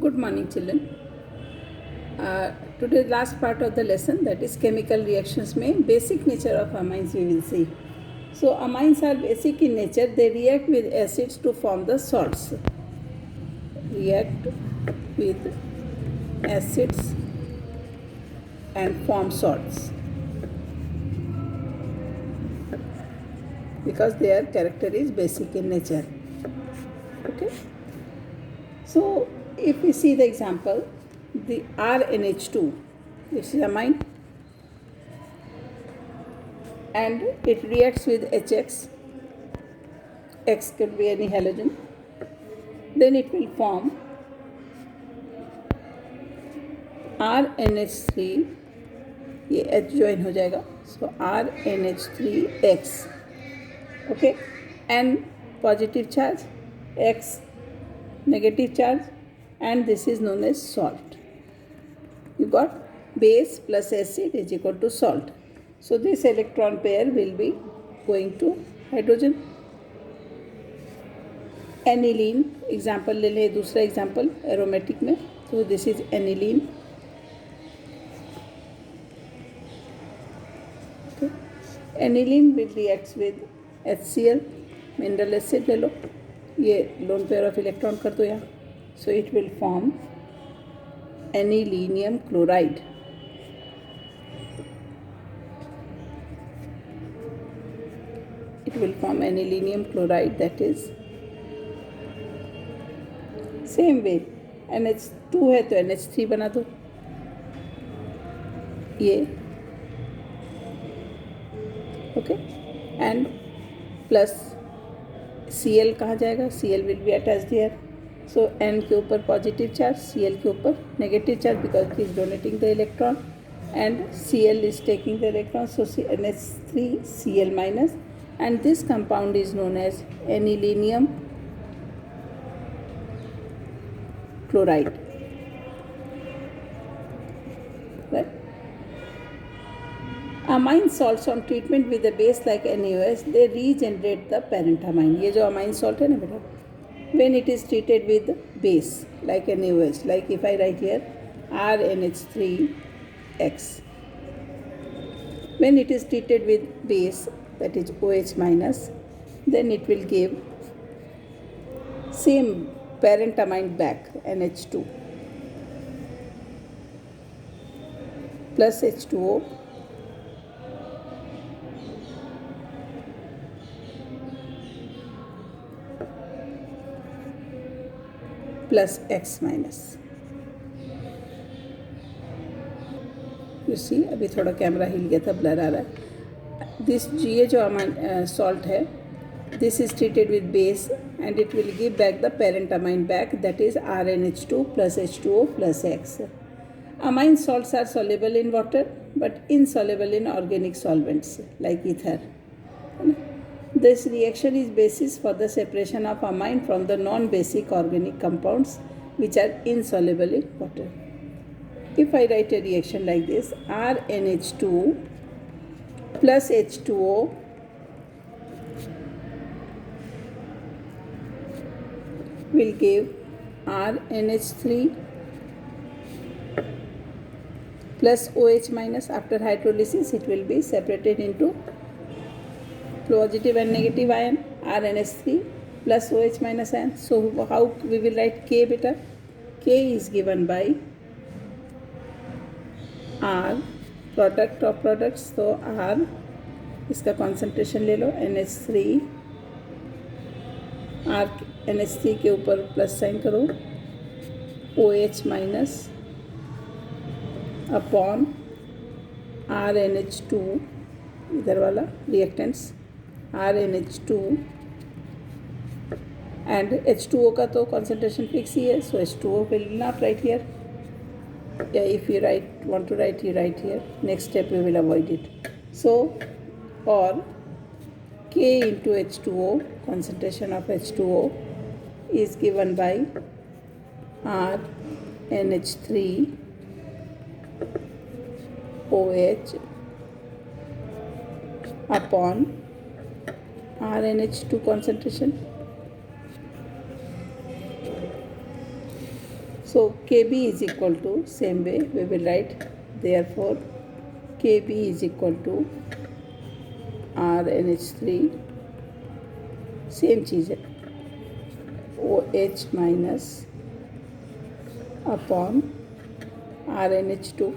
Good morning, children. Today's last part of the lesson, that is chemical reactions में basic nature of amines we will see. So amines are basic in nature. They react with acids to form the salts. React with acids and form salts because their character is basic in nature. Okay. So if we see the example, the RNH2, this is amine and it reacts with HX. X could be any halogen. Then it will form RNH3, ये H join हो जाएगा, so RNH3X, okay, and positive charge, X negative charge, and this is known as salt. You got base plus acid is equal to salt. So this electron pair will be going to hydrogen. Aniline example ले लें, दूसरा example aromatic में, तो this is aniline. Aniline will reacts with HCl, mineral acid ले लो, ये lone pair of electron कर दो यहाँ, so it will form anilinium chloride. It will form anilinium chloride, that is same way. NH2 है तो NH3 बना दो, ये ओके, एंड प्लस Cl कहाँ जाएगा, Cl will be attached here. So N के ऊपर पॉजिटिव चार्ज, Cl के ऊपर negative charge because it is donating the electron and Cl is taking the electron, so NH3 Cl minus, and this compound is known as anilinium chloride, right? Amine salts on treatment with a base like NaOH, they regenerate the parent amine. ये जो amine salt है ना बेटा, when it is treated with base like NaOH, like if I write here RNH3X, when it is treated with base, that is OH minus, then it will give same parent amine back, NH2 plus H2O plus X minus. You see, अभी थोड़ा camera हिल गया था, blur आ रहा है. This ये जो amine salt है, this is treated with base and it will give back the parent amine back, that is RNH2 plus H2O plus X. Amine salts are soluble in water but insoluble in organic solvents like ether. This reaction is basis for the separation of amine from the non-basic organic compounds which are insoluble in water. If I write a reaction like this, RNH2 plus H2O will give RNH3 plus OH minus. After hydrolysis it will be separated into positive and negative ion, RNH3 plus OH minus ion. So how we will write K beta? K is given by R, product of products, तो R इसका concentration ले लो, NH3, R NH3 के ऊपर plus sign करो, OH minus upon RNH2, इधर वाला reactants RNH2 and H2O का तो concentration फिक्स ही है, so H2O will not write here. Yeah, if you want to write, you write here. Next step we will avoid it. So, or K into H2O, concentration of H2O is given by R NH3 OH upon RNH2 concentration. So Kb is equal to, same way we will write, therefore Kb is equal to RNH3, same चीज़ है, OH minus upon RNH2.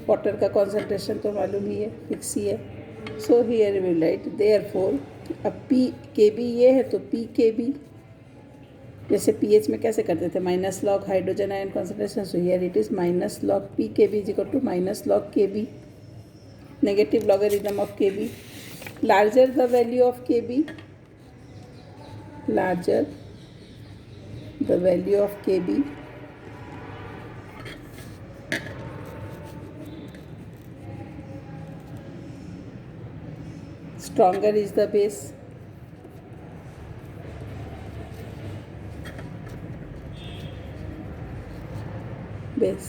Water का concentration तो मालूम ही है, fix ही है. So here will write therefore, अब पी के बी ये है तो पी के बी, जैसे पीएच में कैसे करते थे, minus log hydrogen ion concentration. So here it is minus log p K b is equal to minus log K b, negative logarithm of K b. Larger the value of K b, larger the value of K b, stronger is the base. Base.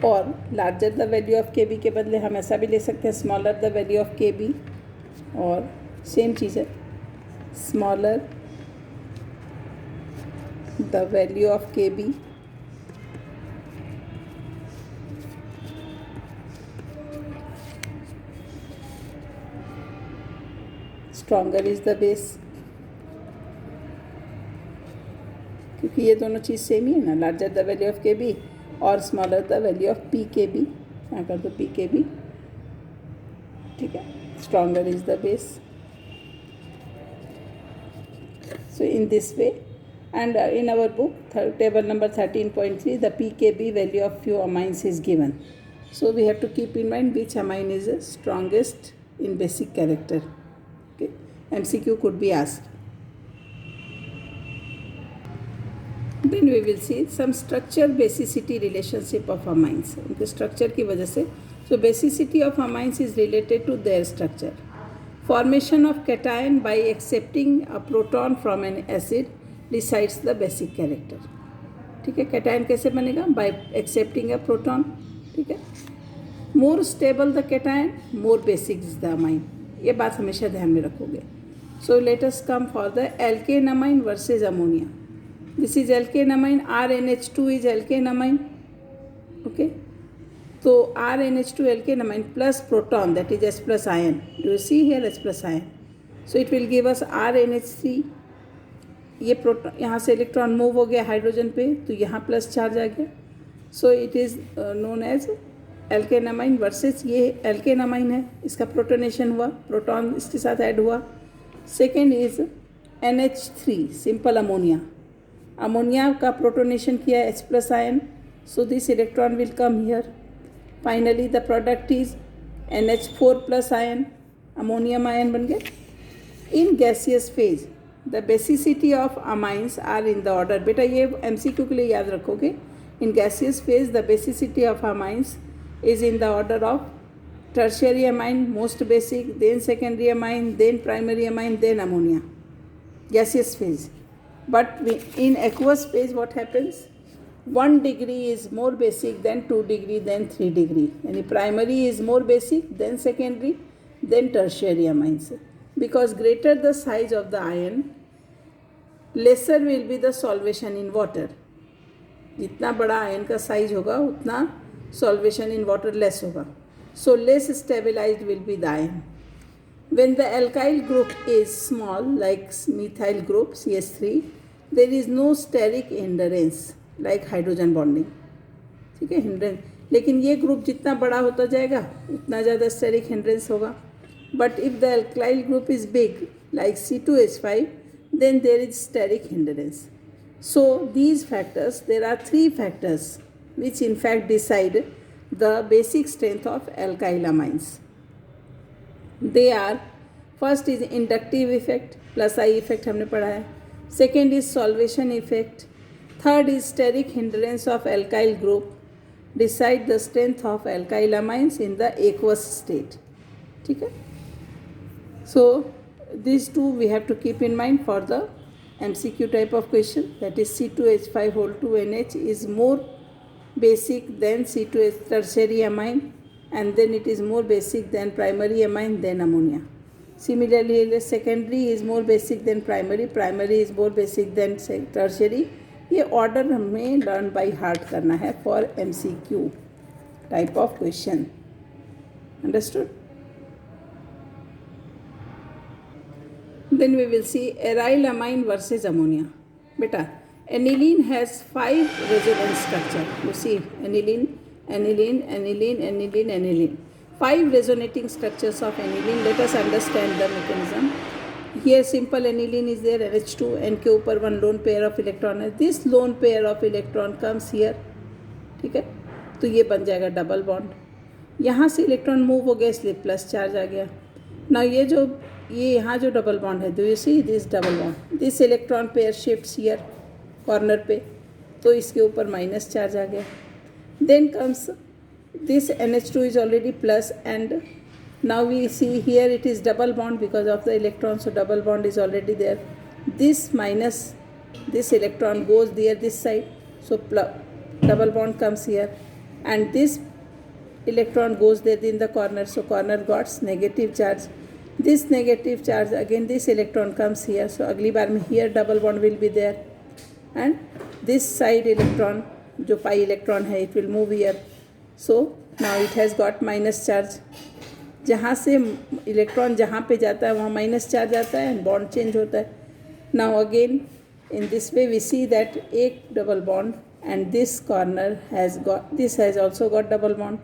और larger the value of K b के बदले हम ऐसा भी ले सकते हैं, smaller the value of K b, और सेम चीज़ है, smaller the value of K B stronger is the base. क्योंकि ये दोनों चीज़ सेम ही है ना, larger the value of K b और smaller the value of P K B. यहाँ कर दो पी के बी, ठीक है. Stronger is the base. So in this way, and in our book table number 13.3, the pKb value of few amines is given. So we have to keep in mind which amine is the strongest in basic character. Okay, MCQ could be asked. Then we will see some structure basicity relationship of amines. उनके structure की वजह से, so basicity of amines is related to their structure. Formation of cation by accepting a proton from an acid decides the basic character. ठीक है, cation कैसे बनेगा, by accepting a proton. ठीक है, more stable the cation, more basic is the amine. ये बात हमेशा ध्यान में रखोगे. So let us come for the alkane amine versus ammonia. This is alkane amine, RNH2 is alkane amine. Okay, so RNH2 alkane amine plus proton, that is H plus ion. Do you see here H plus ion? So it will give us RNH3. ये proton, यहाँ से electron move हो गया hydrogen पे, तो यहाँ plus charge आ गया. So it is known as alkane amine versus ये एल्केन अमाइन है, इसका प्रोटोनेशन हुआ, प्रोटॉन इसके साथ ऐड हुआ. Second is NH3 simple ammonia, ammonia का प्रोटोनेशन किया H plus ion, so this electron will come here. Finally the product is NH4 plus ion, ammonium ion बन गए. In gaseous phase the basicity of amines are in the order. बेटा ये MCQ के लिए याद रखोगे. इन gaseous phase the basicity of amines is in the order of tertiary amine, most basic, then secondary amine, then primary amine, then ammonia. Gaseous phase. But in aqueous phase what happens? 1 degree is more basic, then 2 degree, then 3 degree. And primary is more basic, then secondary, then tertiary amines. Because greater the size of the ion, lesser will be the solvation in water. जितना बड़ा ion का size होगा उतना solvation in water less होगा. So less stabilized will be the ion. When the alkyl group is small, like methyl group CH3, there is no steric hindrance like hydrogen bonding. ठीक है, hindrance. लेकिन ये group जितना बड़ा होता जाएगा उतना ज़्यादा steric hindrance होगा. But if the alkyl group is big like C2H5, then there is steric hindrance. So these factors, there are 3 factors which in fact decide the basic strength of alkyl amines. They are, first is inductive effect, plus I effect हमने पढ़ा है. Second is solvation effect. Third is steric hindrance of alkyl group. Decide the strength of alkyl amines in the aqueous state. ठीक है. So these two we have to keep in mind for the MCQ type of question. That is C2H5 whole 2NH is more basic than C2H tertiary amine, and then it is more basic than primary amine, then ammonia. Similarly, the secondary is more basic than primary, primary is more basic than tertiary. ये order हमें learn by heart करना है for MCQ type of question. Understood? Then we will see aryl amine versus ammonia. Beta, aniline has 5 resonance structure. You see, aniline, aniline, aniline, aniline, aniline. 5 resonating structures of aniline. Let us understand the mechanism. Here simple aniline is there, NH2, N के ऊपर 1 lone pair of electron है. This lone pair of electron comes here. ठीक है, तो ये बन जाएगा double bond. यहाँ से इलेक्ट्रॉन मूव हो गया इसलिए प्लस चार्ज आ गया. ना ये यहाँ जो डबल बॉन्ड है, do you see this double bond, this electron pair shifts here corner पे, तो इसके ऊपर माइनस चार्ज आ गया. Then comes this NH2 is already plus and now we see here it is double bond because of the electron, so double bond is already there. This minus this electron goes there this side, so double bond comes here, and this electron goes there in the corner, so corner got negative charge. This negative charge again this electron comes here, so अगली बार में here double bond will be there, and this side electron जो pi electron है it will move here, so now it has got minus charge. जहाँ से electron जहाँ पे जाता है वहाँ माइनस चार्ज आता है एंड बॉन्ड चेंज होता है. Now again in this way we see that एक double bond and this corner has got, this has also got double bond.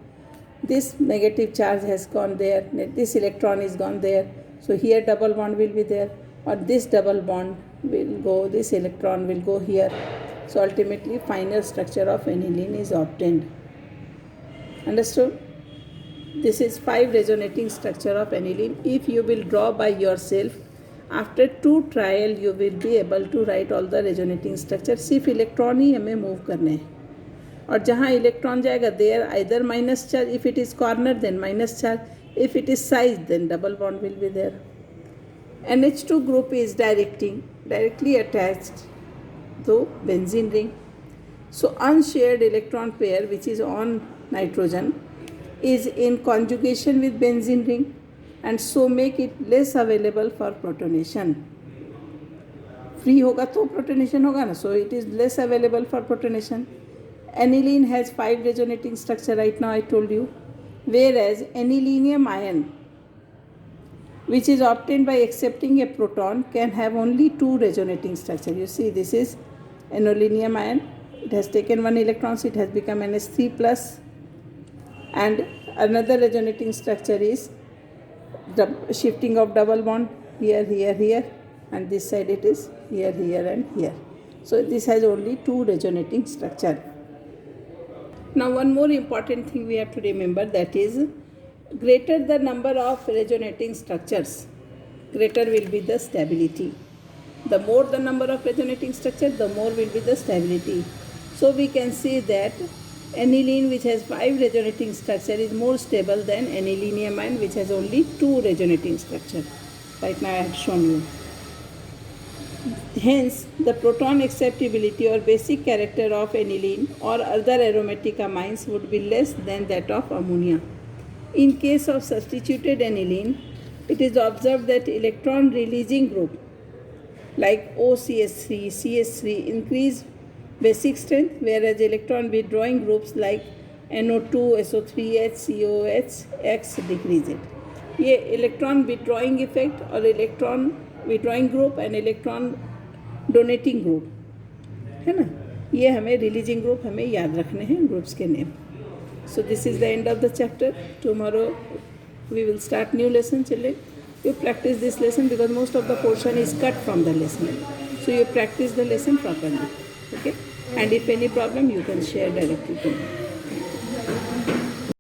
This negative charge has gone there, this electron is gone there, so here double bond will be there, और this double bond will go, this electron will go here. So ultimately final structure of aniline is obtained. Understood? This is 5 resonating structure of aniline. If you will draw by yourself, after 2 trial you will be able to write all the resonating structure. सिर्फ electron ही हमें move करने हैं, और जहाँ electron जाएगा there either minus charge, if it is corner then minus charge, if it is side then double bond will be there. NH2 group is directly attached to benzene ring. So unshared electron pair which is on nitrogen is in conjugation with benzene ring and so make it less available for protonation. Free होगा तो protonation होगा ना, so it is less available for protonation. Aniline has 5 resonating structure right now I told you, whereas anilinium ion which is obtained by accepting a proton can have only 2 resonating structure. You see this is anilinium ion, it has taken 1 electron, so it has become NH3 plus. And another resonating structure is the shifting of double bond here, here, here, and this side it is here, here, and here. So this has only 2 resonating structure. Now one more important thing we have to remember, that is greater the number of resonating structures, greater will be the stability. The more the number of resonating structure, the more will be the stability. So we can see that aniline which has 5 resonating structure is more stable than anilinium ion which has only 2 resonating structure. Right now I have shown you. Hence the proton acceptability or basic character of aniline or other aromatic amines would be less than that of ammonia. In case of substituted aniline, it is observed that electron releasing group like OCH3, CH3 increase basic strength, whereas electron withdrawing groups like NO2, SO3H, COH, X decrease it. ये electron withdrawing effect और electron withdrawing group and electron donating group है ना, ये हमें releasing group हमें याद रखने हैं groups के name. So this is the end of the chapter. Tomorrow we will start new lesson. Children, you practice this lesson because most of the portion is cut from the lesson. So you practice the lesson properly. Okay, and if any problem you can share directly to me.